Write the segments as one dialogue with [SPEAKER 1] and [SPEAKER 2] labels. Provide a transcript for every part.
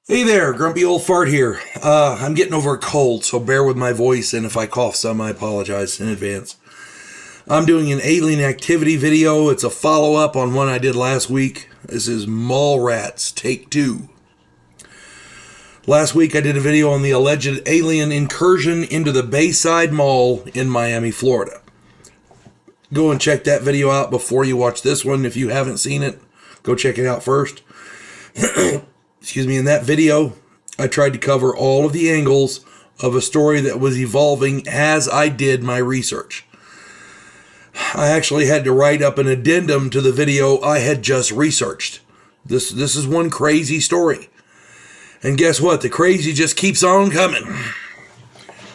[SPEAKER 1] Hey there, Grumpy Old Fart here. I'm getting over a cold, so bear with my voice, and if I cough some, I apologize in advance. I'm doing an alien activity video. It's a follow-up on one I did last week. This is Mall Rats, Take 2. Last week I did a video on the alleged alien incursion into the Bayside Mall in Miami, Florida. Go and check that video out before you watch this one. If you haven't seen it, go check it out first. Excuse me, in that video, I tried to cover all of the angles of a story that was evolving as I did my research. I actually had to write up an addendum to the video I had just researched. This is one crazy story. And guess what? The crazy just keeps on coming.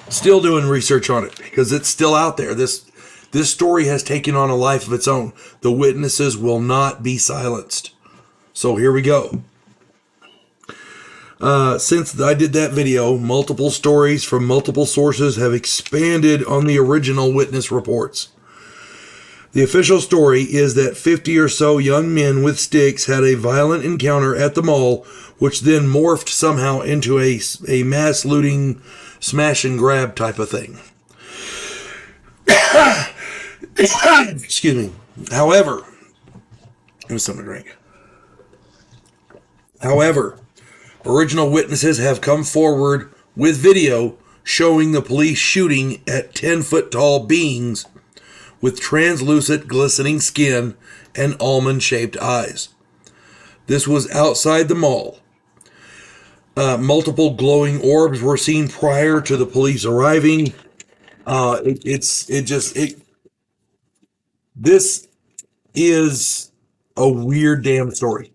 [SPEAKER 1] Still doing research on it because it's still out there. This story has taken on a life of its own. The witnesses will not be silenced. So here we go. Since I did that video, multiple stories from multiple sources have expanded on the original witness reports. The official story is that 50 or so young men with sticks had a violent encounter at the mall, which then morphed somehow into a mass looting, smash and grab type of thing. Excuse me. However, give me something to drink. However, original witnesses have come forward with video showing the police shooting at 10-foot-tall beings with translucent, glistening skin and almond-shaped eyes. This was outside the mall. Multiple glowing orbs were seen prior to the police arriving. This is a weird damn story.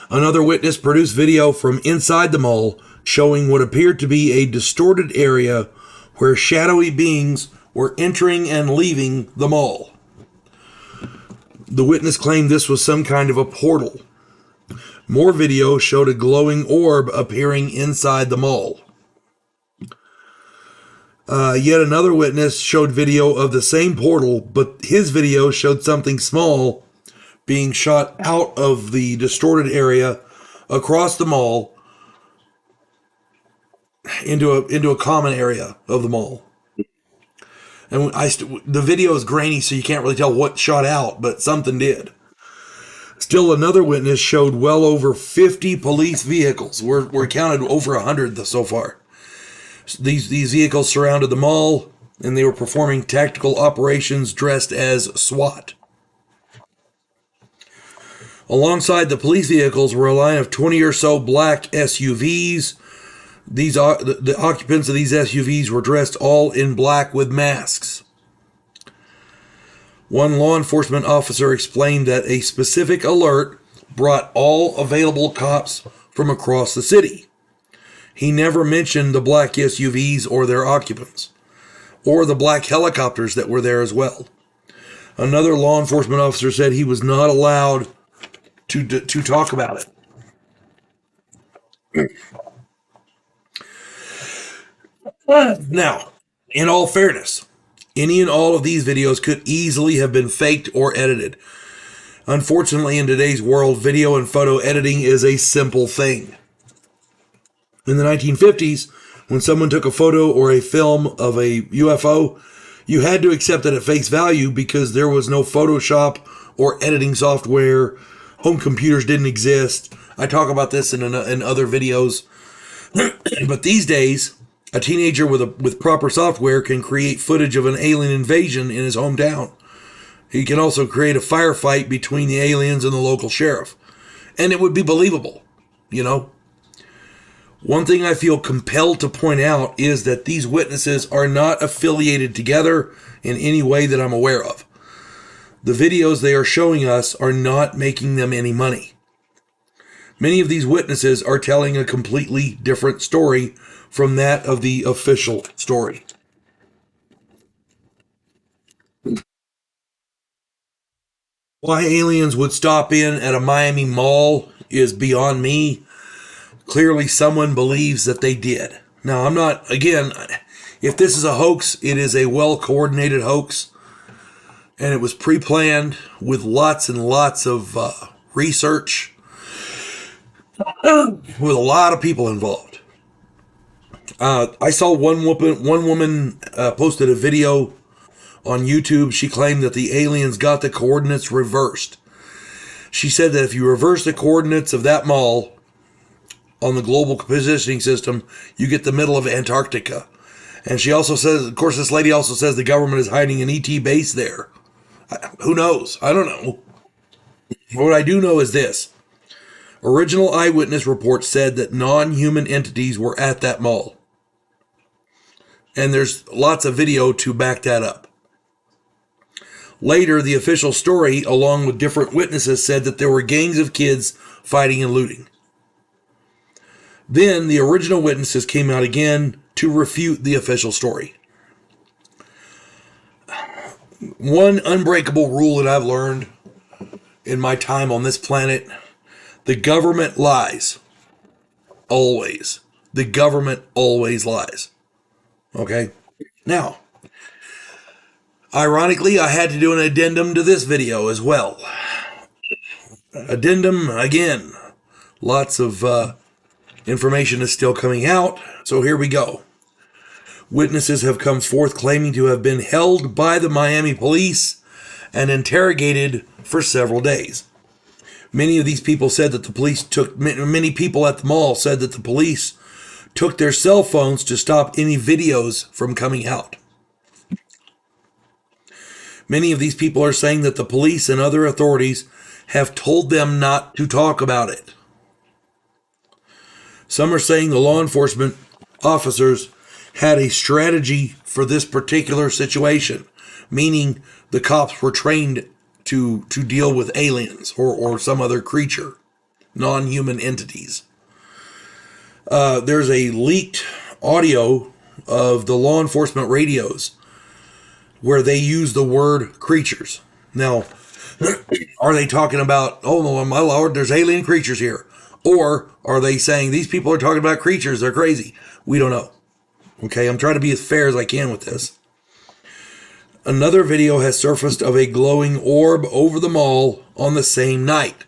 [SPEAKER 1] Another witness produced video from inside the mall showing what appeared to be a distorted area where shadowy beings were entering and leaving the mall. The witness claimed this was some kind of a portal. More video showed a glowing orb appearing inside the mall. Yet another witness showed video of the same portal, but his video showed something small being shot out of the distorted area across the mall into a common area of the mall. And the video is grainy, so you can't really tell what shot out, but something did. Still, another witness showed well over 50 police vehicles. We're counted over 100 so far. These vehicles surrounded the mall, and they were performing tactical operations dressed as SWAT. Alongside the police vehicles were a line of 20 or so black SUVs. The occupants of these SUVs were dressed all in black with masks. One law enforcement officer explained that a specific alert brought all available cops from across the city. He never mentioned the black SUVs or their occupants, or the black helicopters that were there as well. Another law enforcement officer said he was not allowed to talk about it. Now, in all fairness, any and all of these videos could easily have been faked or edited. Unfortunately, in today's world, video and photo editing is a simple thing. In the 1950s, when someone took a photo or a film of a UFO, you had to accept it at face value because there was no Photoshop or editing software. Home computers didn't exist. I talk about this in other videos. But these days, a teenager with proper software can create footage of an alien invasion in his hometown. He can also create a firefight between the aliens and the local sheriff. And it would be believable, you know? One thing I feel compelled to point out is that these witnesses are not affiliated together in any way that I'm aware of. The videos they are showing us are not making them any money. Many of these witnesses are telling a completely different story from that of the official story. Why aliens would stop in at a Miami mall is beyond me. Clearly someone believes that they did. Now, if this is a hoax, it is a well-coordinated hoax. And it was pre-planned with lots and lots of research. with a lot of people involved. I saw one woman posted a video on YouTube. She claimed that the aliens got the coordinates reversed. She said that if you reverse the coordinates of that mall on the global positioning system, you get the middle of Antarctica. And she also says, of course, this lady also says the government is hiding an ET base there. Who knows? I don't know. What I do know is this. Original eyewitness reports said that non-human entities were at that mall. And there's lots of video to back that up. Later, the official story, along with different witnesses, said that there were gangs of kids fighting and looting. Then the original witnesses came out again to refute the official story. One unbreakable rule that I've learned in my time on this planet: the government lies. Always. The government always lies. Okay? Now, ironically, I had to do an addendum to this video as well. Addendum, again, lots of information is still coming out, so here we go. Witnesses have come forth claiming to have been held by the Miami police and interrogated for several days. Many of these people said that the police took, many people at the mall said that the police took their cell phones to stop any videos from coming out. Many of these people are saying that the police and other authorities have told them not to talk about it. Some are saying the law enforcement officers had a strategy for this particular situation, meaning the cops were trained to deal with aliens or some other creature, non-human entities. There's a leaked audio of the law enforcement radios where they use the word creatures. Now, are they talking about, oh my lord, there's alien creatures here? Or are they saying these people are talking about creatures, they're crazy? We don't know. Okay, I'm trying to be as fair as I can with this. Another video has surfaced of a glowing orb over the mall on the same night.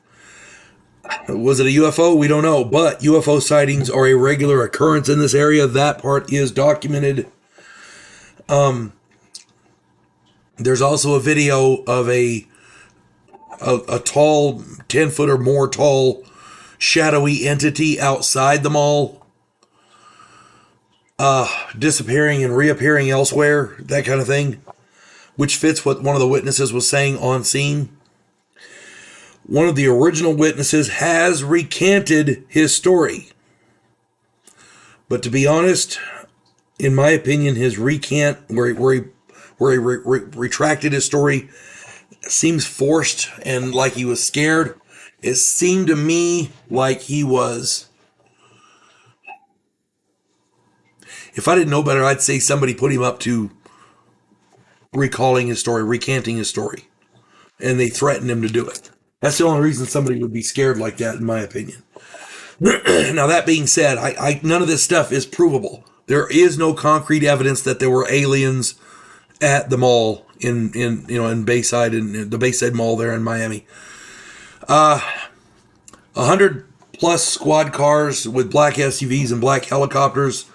[SPEAKER 1] Was it a UFO? We don't know, but UFO sightings are a regular occurrence in this area. That part is documented. There's also a video of a tall, 10 foot or more tall, shadowy entity outside the mall, disappearing and reappearing elsewhere, that kind of thing, which fits what one of the witnesses was saying on scene. One of the original witnesses has recanted his story. But to be honest, in my opinion, his recant, where he retracted his story, seems forced and like he was scared. It seemed to me like he was... If I didn't know better, I'd say somebody put him up to recalling his story, recanting his story. And they threatened him to do it. That's the only reason somebody would be scared like that, in my opinion. Now, that being said, none of this stuff is provable. There is no concrete evidence that there were aliens at the mall in Bayside, in the Bayside Mall there in Miami. 100 plus squad cars with black SUVs and black helicopters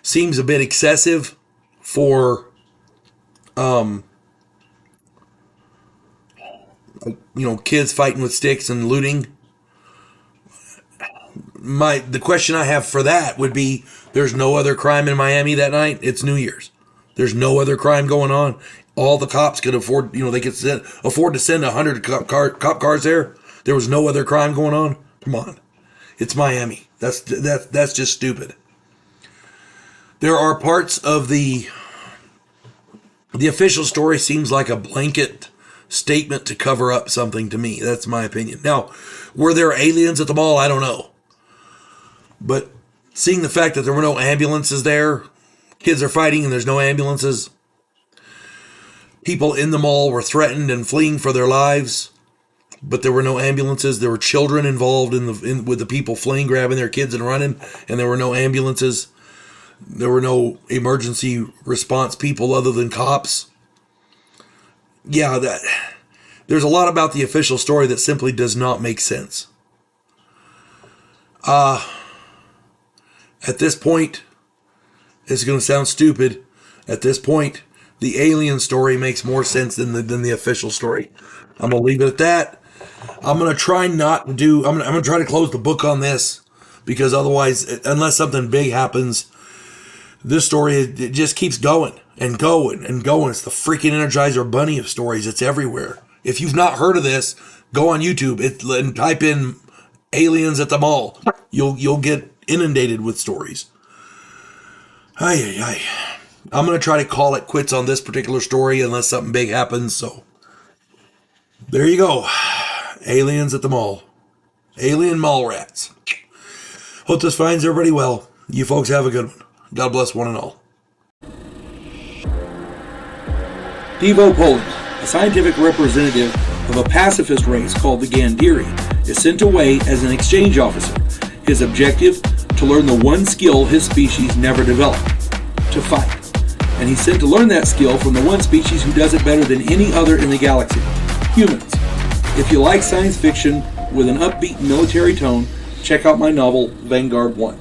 [SPEAKER 1] seems a bit excessive for kids fighting with sticks and looting. The question I have for that would be, there's no other crime in Miami that night. It's New Year's. There's no other crime going on. All the cops could afford, they could afford to send 100 cop cars there. There was no other crime going on. Come on. It's Miami. That's just stupid. There are parts of the official story seems like a blanket statement to cover up something to me. That's my opinion. Now, were there aliens at the mall? I don't know. But seeing the fact that there were no ambulances there, kids are fighting and there's no ambulances, people in the mall were threatened and fleeing for their lives, but there were no ambulances. There were children involved with the people fleeing, grabbing their kids and running, and there were no ambulances. There were no emergency response people other than cops. Yeah, there's a lot about the official story that simply does not make sense. At this point, it's going to sound stupid. At this point, the alien story makes more sense than the official story. I'm going to leave it at that. I'm going to try not to do... I'm going to try to close the book on this, because otherwise, unless something big happens, this story, it just keeps going and going and going. It's the freaking Energizer Bunny of stories. It's everywhere. If you've not heard of this, go on YouTube and type in aliens at the mall. You'll get inundated with stories. I'm going to try to call it quits on this particular story unless something big happens. So there you go. Aliens at the mall. Alien mall rats. Hope this finds everybody well. You folks have a good one. God bless one and all. Devo Poland, a scientific representative of a pacifist race called the Gandhiri, is sent away as an exchange officer. His objective? To learn the one skill his species never developed: to fight. And he's sent to learn that skill from the one species who does it better than any other in the galaxy: humans. If you like science fiction with an upbeat military tone, check out my novel, Vanguard One.